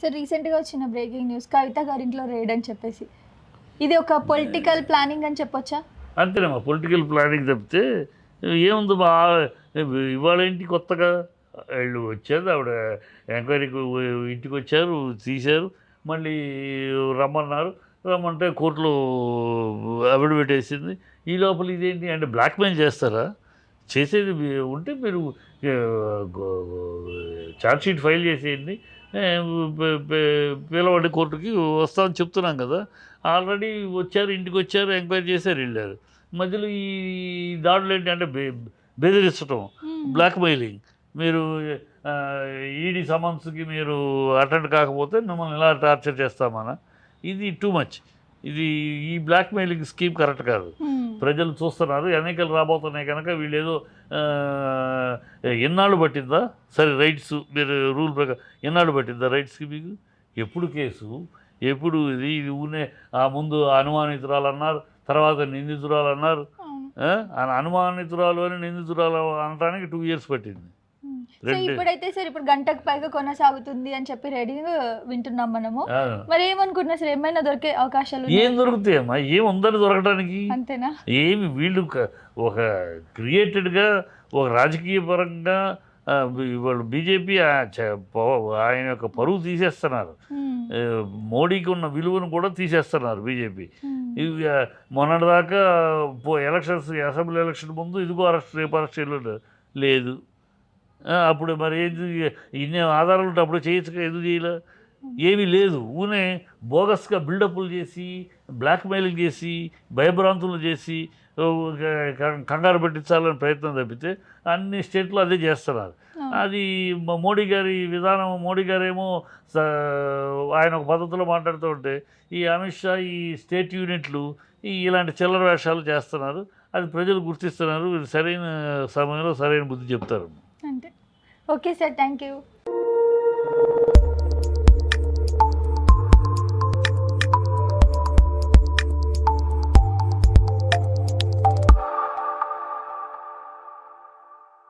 Sir రీసెంట్‌గా వచ్చిన breaking news కవిత గారింట్లో రైడ్ అని చెప్పేసి. ఇది ఒక పొలిటికల్ ప్లానింగ్ అని చెప్పొచ్చా? అంతేనమ్మా, పొలిటికల్ ప్లానింగ్ తప్పితే ఏముంది బా. ఇవాళ ఏంటి కొత్తగా వీళ్ళు వచ్చారు, ఆవిడ ఎంక్వైరీకి ఇంటికి వచ్చారు, తీశారు, మళ్ళీ రమ్మన్నారు. రమ్మంటే కోర్టులో అఫిడవిట్ వేసింది. ఈ లోపల ఇదేంటి అంటే బ్లాక్మెయిల్ చేస్తారా? చేసేది ఉంటే మీరు ఛార్జ్షీట్ ఫైల్ చేసేయండి, పిలవండి కోర్టుకి, వస్తామని చెప్తున్నాం కదా. ఆల్రెడీ వచ్చారు, ఇంటికి వచ్చారు, ఎంక్వైరీ చేశారు, వెళ్ళారు. మధ్యలో ఈ దాడులు ఏంటి అంటే బెదిరించడం, బ్లాక్మెయిలింగ్. మీరు ఈడీ సమన్స్కి మీరు అటెండ్ కాకపోతే మిమ్మల్ని ఇలా టార్చర్ చేస్తామన్నా. ఇది టూ మచ్. ఇది ఈ బ్లాక్మెయిలింగ్ స్కీమ్ కరెక్ట్ కాదు. ప్రజలు చూస్తున్నారు, ఎన్నికలు రాబోతున్నాయి కనుక వీళ్ళు ఏదో ఎన్నాళ్ళు పట్టిందా సరే రైట్స్, మీరు రూల్ ప్రకారం ఎన్నాళ్ళు పట్టిందా రైట్స్కి మీకు? ఎప్పుడు కేసు, ఎప్పుడు ఇది ఊనే ఆ ముందు అనుమానితురాలు అన్నారు, తర్వాత నిందితురాలు అన్నారు. అనుమానితురాలు అని నిందితురాలు అనడానికి 2 years పట్టింది. ఇప్పుడైతే సార్ ఇప్పుడు గంటకు పైగా కొనసాగుతుంది అని చెప్పి రేడింగ్ వింటున్నాం మనము. మరి ఏమనుకుంటున్నా సార్, ఏమైనా దొరికే అవకాశాలు? ఏం దొరుకుతాయమ్మా, ఏం ఉందని దొరకడానికి? అంతేనా? ఏమి వీళ్ళు ఒక క్రియేటెడ్గా ఒక రాజకీయ పరంగా వాళ్ళు బీజేపీ ఆయన యొక్క పరువు తీసేస్తున్నారు, మోడీకి ఉన్న విలువను కూడా తీసేస్తున్నారు బీజేపీ. ఇవి మొన్నటిదాకా ఎలక్షన్స్, అసెంబ్లీ ఎలక్షన్ ముందు ఇదిగో అరెస్ట్, రేపు అరెస్ట్ లేదు. అప్పుడు మరి ఏంటి, ఇన్ని ఆధారాలు ఉంటే అప్పుడు చేయొచ్చుగా, ఎందుకు చేయలే? ఏమీ లేదు. ఊనే బోగస్గా బిల్డప్లు చేసి, బ్లాక్మెయిలింగ్ చేసి, భయభ్రాంతులు చేసి కంగారు పెట్టించాలని ప్రయత్నం తప్పితే అన్ని స్టేట్లో అదే చేస్తున్నారు. అది మోడీ గారి విధానం. మోడీ గారేమో ఆయన ఒక పద్ధతిలో మాట్లాడుతూ ఉంటే ఈ అమిత్ షా ఈ స్టేట్ యూనిట్లు ఇలాంటి చిల్లర వేషాలు చేస్తున్నారు. అది ప్రజలు గుర్తిస్తున్నారు. సరైన సమయంలో సరైన బుద్ధి చెప్తారు. అంటే ఓకే సార్, థ్యాంక్ యూ.